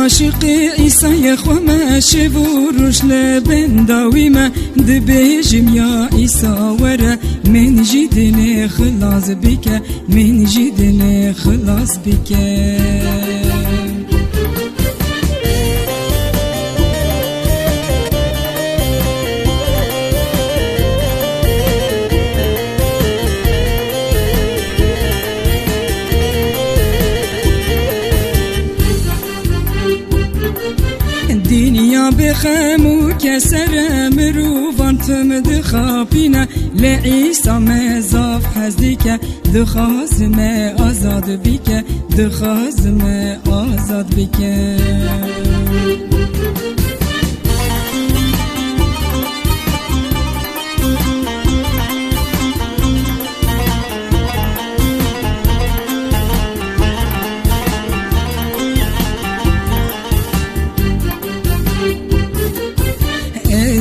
عاشقی عیسی خوما شبوروش لبن داویما دبیجم یا عیسی وره من جیدن خلاص بکه من جیدن خلاص بکه دنیا بخمو کسر مروفان تم دخابینا لعیسی مزاف حزدیکه دخازم آزاد بیکه دخازم آزاد بیکه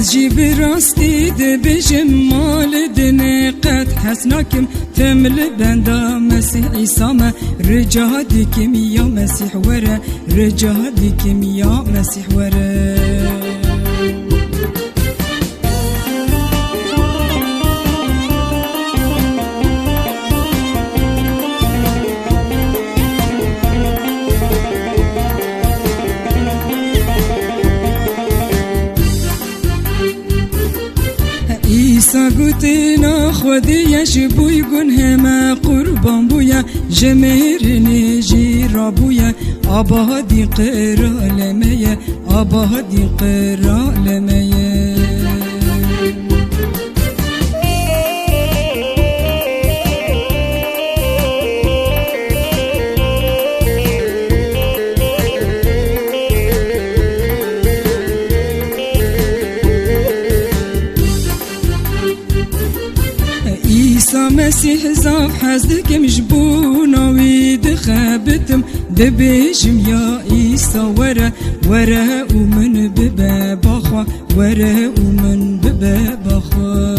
جيب راستي دبجم مال دني قد حسناكم تمل بندا مسيح عيسى رجادكم يا مسيح ورا رجادكم يا مسيح ورا عیسی گوتینا خودی یشبوی گن همه قربان بویا جمیرنی جیرا بویا آبادی قرالمیه آبادی قرالمیه مسيح زاف حزدك مجبونا ويد خابتم دبيجم يا عيسى ورا ورا ومن بباب أخوة ورا ومن بباب أخوة